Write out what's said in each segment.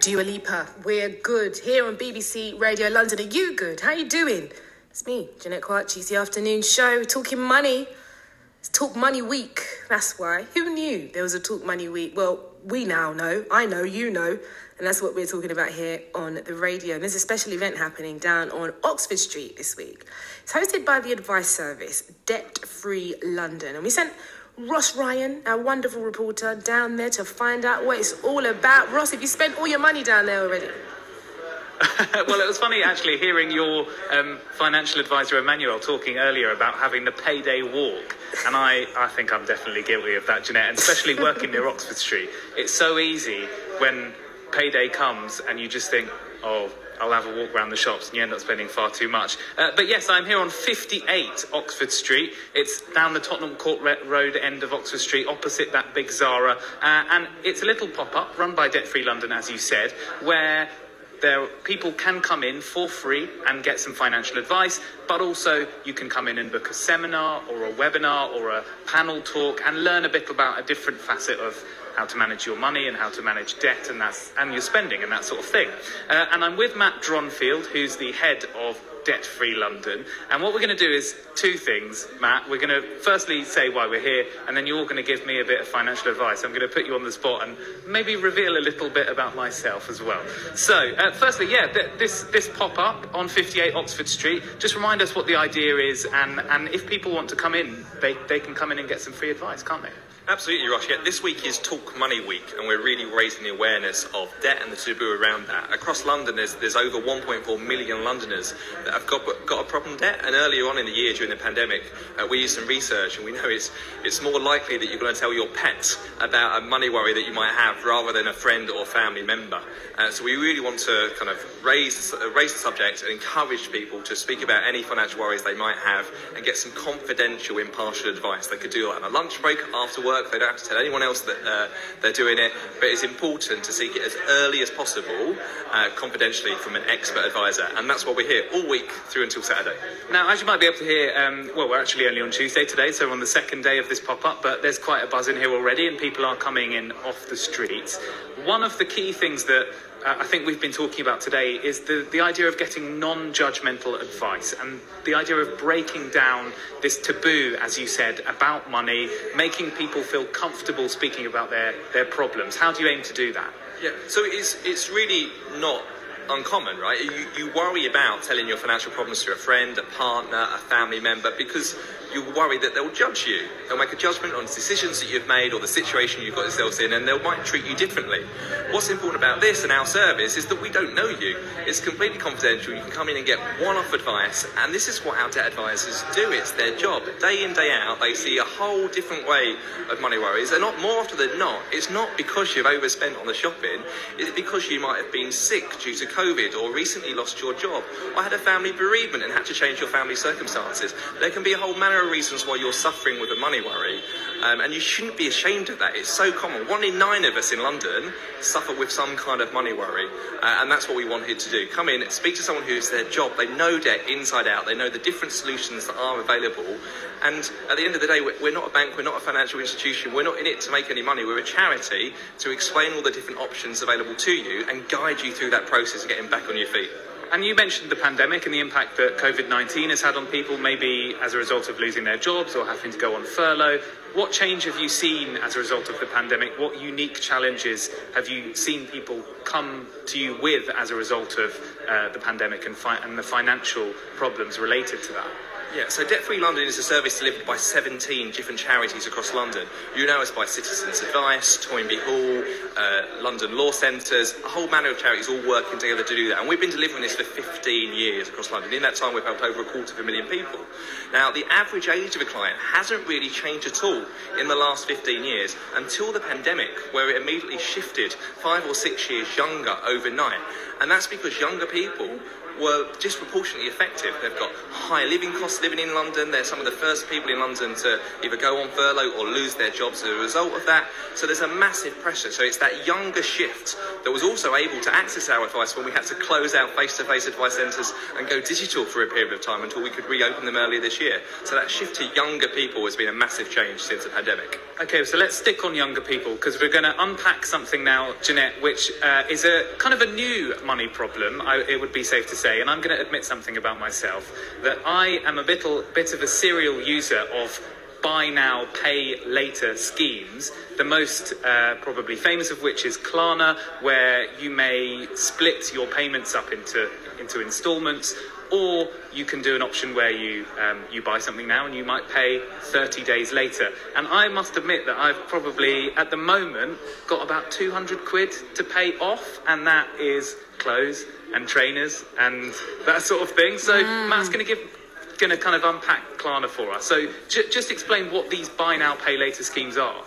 Dua Lipa, we're good. Here on BBC Radio London, are you good? How you doing? It's me, Jeanette Kwakye. It's the afternoon show, talking money. It's Talk Money Week, that's why. Who knew there was a Talk Money Week? Well, we now know, I know, you know, and that's what we're talking about here on the radio. And there's a special event happening down on Oxford Street this week. It's hosted by the advice service, Debt Free London. And we sent Ross Ryan, our wonderful reporter, down there to find out what it's all about. Ross, have you spent all your money down there already? Well, it was funny, actually, hearing your financial advisor, Emmanuel, talking earlier about having the payday walk. And I think I'm definitely guilty of that, Jeanette, and especially working near Oxford Street. It's so easy when payday comes and you just think, oh, I'll have a walk around the shops, and you end up spending far too much. But yes, I'm here on 58 Oxford Street. It's down the Tottenham Court Road end of Oxford Street, opposite that big Zara. And it's a little pop-up run by Debt Free London, as you said, where people can come in for free and get some financial advice, but also you can come in and book a seminar or a webinar or a panel talk and learn a bit about a different facet of how to manage your money and how to manage debt and your spending and that sort of thing. And I'm with Matt Dronfield, who's the head of Debt Free London. And what we're going to do is two things, Matt. We're going to firstly say why we're here, and then you're going to give me a bit of financial advice. I'm going to put you on the spot and maybe reveal a little bit about myself as well. So, firstly, yeah, this pop-up on 58 Oxford Street, just remind us what the idea is, and if people want to come in, they can come in and get some free advice, can't they? Absolutely, Ross. Yeah, this week is Talk Money Week, and we're really raising the awareness of debt and the taboo around that. Across London, there's over 1.4 million Londoners that have got a problem debt. And earlier on in the year, during the pandemic, we used some research, and we know it's more likely that you're going to tell your pet about a money worry that you might have rather than a friend or family member. So we really want to kind of raise the subject and encourage people to speak about any financial worries they might have and get some confidential, impartial advice. They could do it on a lunch break, after work. They don't have to tell anyone else that they're doing it, but it's important to seek it as early as possible, confidentially from an expert advisor, and that's why we're here all week through until Saturday. Now, as you might be able to hear, well, we're actually only on Tuesday today, so we're on the second day of this pop-up, but there's quite a buzz in here already, and people are coming in off the streets. One of the key things that I think we've been talking about today is the idea of getting non-judgmental advice and the idea of breaking down this taboo, as you said, about money, making people feel comfortable speaking about their problems. How do you aim to do that? Yeah, so it's really not uncommon, right? You worry about telling your financial problems to a friend, a partner, a family member, because you worry that they'll judge you. They'll make a judgment on the decisions that you've made or the situation you've got yourselves in, and they might treat you differently. What's important about this and our service is that we don't know you. It's completely confidential. You can come in and get one-off advice, and this is what our debt advisors do. It's their job. Day in, day out, they see a whole different way of money worries, and not more often than not, it's not because you've overspent on the shopping, it's because you might have been sick due to COVID or recently lost your job or had a family bereavement and had to change your family circumstances. There can be a whole manner of reasons why you're suffering with a money worry, and you shouldn't be ashamed of that. It's so common. 1 in 9 of us in London suffer with some kind of money worry, and that's what we wanted to do. Come in, speak to someone who's their job. They know debt inside out. They know the different solutions that are available, and at the end of the day, we're not a bank, we're not a financial institution, we're not in it to make any money. We're a charity to explain all the different options available to you and guide you through that process of getting back on your feet. And you mentioned the pandemic and the impact that COVID-19 has had on people, maybe as a result of losing their jobs or having to go on furlough. What change have you seen as a result of the pandemic? What unique challenges have you seen people come to you with as a result of the pandemic and the financial problems related to that? Yeah, so Debt Free London is a service delivered by 17 different charities across London. You know us by Citizens Advice, Toynbee Hall, London Law Centres, a whole manner of charities all working together to do that. And we've been delivering this for 15 years across London. In that time, we've helped over 250,000 people. Now, the average age of a client hasn't really changed at all in the last 15 years until the pandemic, where it immediately shifted 5 or 6 years younger overnight. And that's because younger people were disproportionately effective. They've got high living costs living in London. They're some of the first people in London to either go on furlough or lose their jobs as a result of that. So there's a massive pressure. So it's that younger shift that was also able to access our advice when we had to close our face-to-face advice centres and go digital for a period of time until we could reopen them earlier this year. So that shift to younger people has been a massive change since the pandemic. Okay, so let's stick on younger people, because we're going to unpack something now, Jeanette, which is a kind of a new money problem, it would be safe to say. And I'm going to admit something about myself, that I am a bit of a serial user of buy now, pay later schemes, the most probably famous of which is Klarna, where you may split your payments up into instalments, or you can do an option where you buy something now and you might pay 30 days later. And I must admit that I've probably, at the moment, got about 200 quid to pay off, and that is clothes and trainers and that sort of thing. So Matt's going to kind of unpack Klarna for us. So just explain what these buy now, pay later schemes are.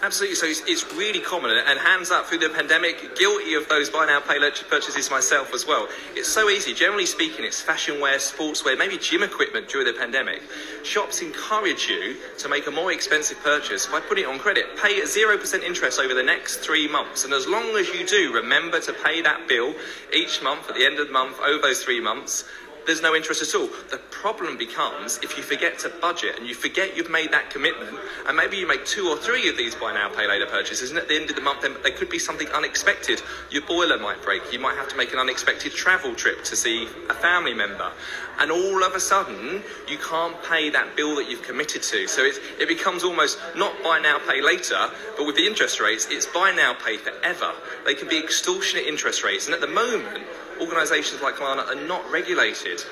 Absolutely. So it's really common, and hands up through the pandemic, guilty of those buy now, pay later purchases myself as well. It's so easy. Generally speaking, it's fashion wear, sportswear, maybe gym equipment during the pandemic. Shops encourage you to make a more expensive purchase by putting it on credit. Pay at 0% interest over the next 3 months. And as long as you do, remember to pay that bill each month at the end of the month over those 3 months. There's no interest at all. The problem becomes if you forget to budget and you forget you've made that commitment, and maybe you make 2 or 3 of these buy now, pay later purchases, and at the end of the month, there could be something unexpected. Your boiler might break. You might have to make an unexpected travel trip to see a family member. And all of a sudden, you can't pay that bill that you've committed to. So it becomes almost not buy now, pay later, but with the interest rates, it's buy now, pay forever. They can be extortionate interest rates. And at the moment, organisations like Klarna are not regulated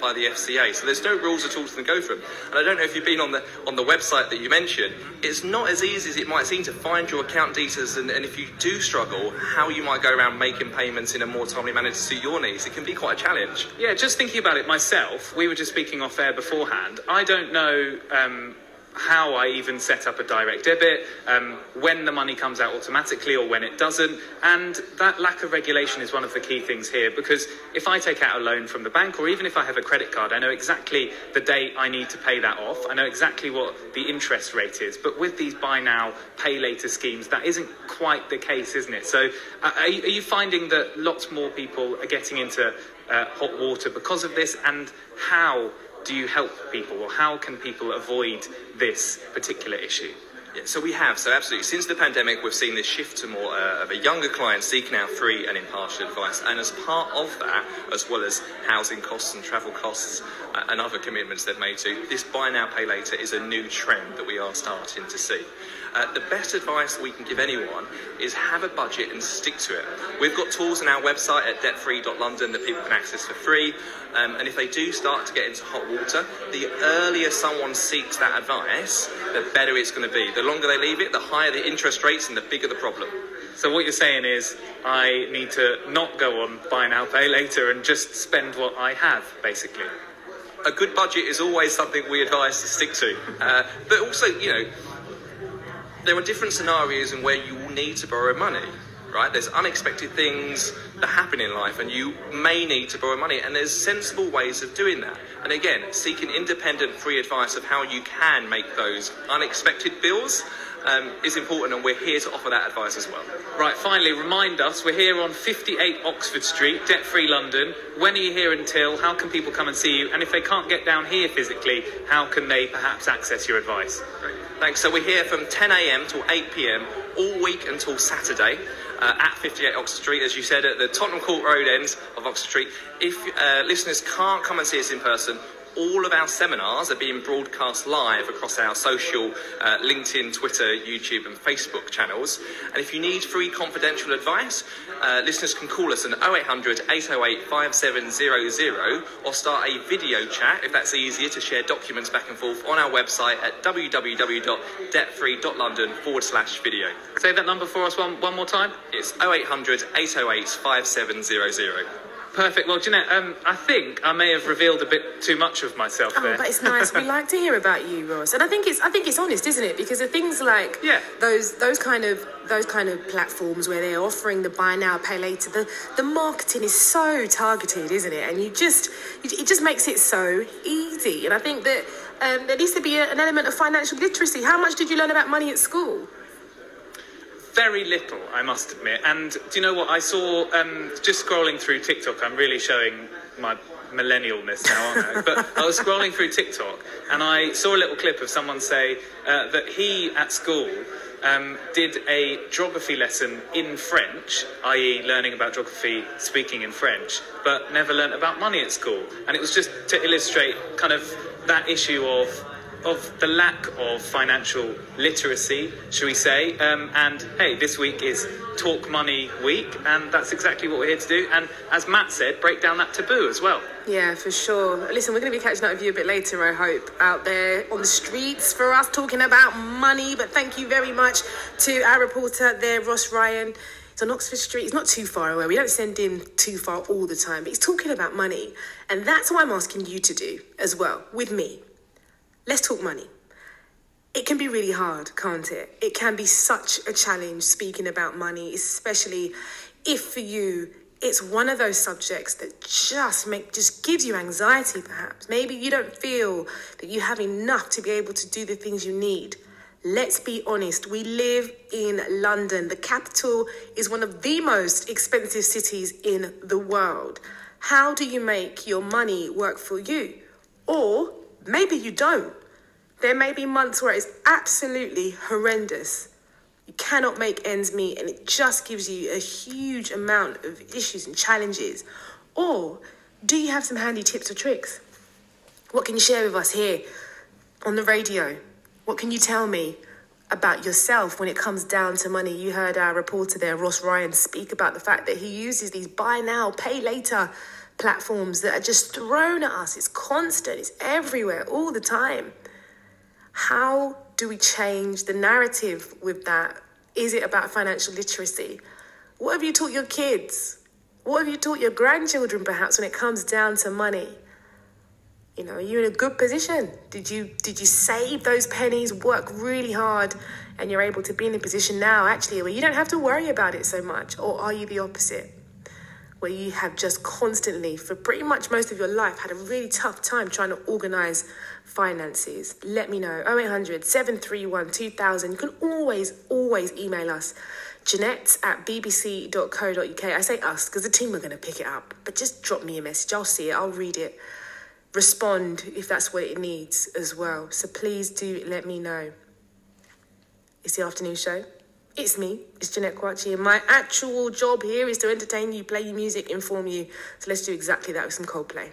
by the FCA, so there's no rules at all to go from. And I don't know if you've been on the website that you mentioned. It's not as easy as it might seem to find your account details, and if you do struggle, how you might go around making payments in a more timely manner to suit your needs. It can be quite a challenge. Yeah, just thinking about it myself, we were just speaking off air beforehand. I don't know how I even set up a direct debit, when the money comes out automatically or when it doesn't. And that lack of regulation is one of the key things here, because if I take out a loan from the bank, or even if I have a credit card, I know exactly the date I need to pay that off. I know exactly what the interest rate is. But with these buy now, pay later schemes, that isn't quite the case, isn't it? So are you finding that lots more people are getting into hot water because of this? And how do you help people, or how can people avoid this particular issue? Yeah, so we have. So absolutely. Since the pandemic, we've seen this shift to more of a younger client seeking out free and impartial advice. And as part of that, as well as housing costs and travel costs and other commitments they've made to, this buy now, pay later is a new trend that we are starting to see. The best advice we can give anyone is have a budget and stick to it. We've got tools on our website at debtfree.london that people can access for free. And if they do start to get into hot water, the earlier someone seeks that advice, the better it's going to be. The longer they leave it, the higher the interest rates and the bigger the problem. So what you're saying is I need to not go on buy now, pay later and just spend what I have, basically. A good budget is always something we advise to stick to. But also, there are different scenarios in where you will need to borrow money, right? There's unexpected things that happen in life and you may need to borrow money, and there's sensible ways of doing that. And again, seeking independent free advice of how you can make those unexpected bills is important, and we're here to offer that advice as well. Right, finally, remind us, we're here on 58 Oxford Street, debt-free London. When are you here until? How can people come and see you? And if they can't get down here physically, how can they perhaps access your advice? Great. Thanks. So we're here from 10 a.m. till 8 p.m. all week until Saturday at 58 Oxford Street, as you said, at the Tottenham Court Road end of Oxford Street. If listeners can't come and see us in person, all of our seminars are being broadcast live across our social LinkedIn, Twitter, YouTube and Facebook channels. And if you need free confidential advice, listeners can call us on 0800 808 5700 or start a video chat, if that's easier, to share documents back and forth on our website at www.debtfree.london/video. Say that number for us one more time. It's 0800 808 5700. Perfect. Well, Jeanette, I think I may have revealed a bit too much of myself there. Oh, but it's nice. We like to hear about you, Ross, and I think it's honest, isn't it? Because of things like those kind of platforms where they're offering the buy now, pay later. The marketing is so targeted, isn't it? And it just makes it so easy. And I think that there needs to be an element of financial literacy. How much did you learn about money at school? Very little, I must admit. And do you know what? I saw, just scrolling through TikTok, I'm really showing my millennialness now, aren't I? But I was scrolling through TikTok and I saw a little clip of someone say that he, at school, did a geography lesson in French, i.e. learning about geography, speaking in French, but never learnt about money at school. And it was just to illustrate kind of that issue of the lack of financial literacy, shall we say. And hey, this week is Talk Money Week, and that's exactly what we're here to do. And as Matt said, break down that taboo as well. Yeah, for sure. Listen, we're going to be catching up with you a bit later, I hope, out there on the streets for us talking about money. But thank you very much to our reporter there, Ross Ryan. It's on Oxford Street. It's not too far away. We don't send him too far all the time, but he's talking about money. And that's what I'm asking you to do as well, with me. Let's talk money. It can be really hard, can't it? It can be such a challenge speaking about money, especially if for you, it's one of those subjects that just gives you anxiety, perhaps. Maybe you don't feel that you have enough to be able to do the things you need. Let's be honest, we live in London. The capital is one of the most expensive cities in the world. How do you make your money work for you? Or maybe you don't. There may be months where it's absolutely horrendous. You cannot make ends meet and it just gives you a huge amount of issues and challenges. Or do you have some handy tips or tricks? What can you share with us here on the radio? What can you tell me about yourself when it comes down to money? You heard our reporter there, Ross Ryan, speak about the fact that he uses these buy now, pay later platforms that are just thrown at us. It's constant, it's everywhere, all the time. How do we change the narrative with that? Is it about financial literacy? What have you taught your kids? What have you taught your grandchildren, perhaps, when it comes down to money? You know, are you in a good position? Did you save those pennies, work really hard, and you're able to be in a position now, actually, where you don't have to worry about it so much? Or are you the opposite, where you have just constantly, for pretty much most of your life, had a really tough time trying to organise finances? Let me know. 0800 731 2000. You can always email us. Jeanette@bbc.co.uk. I say us because the team are going to pick it up. But just drop me a message. I'll see it. I'll read it. Respond if that's what it needs as well. So please do let me know. It's the afternoon show. It's me. It's Jeanette Kwakye. And my actual job here is to entertain you, play you music, inform you. So let's do exactly that with some Coldplay.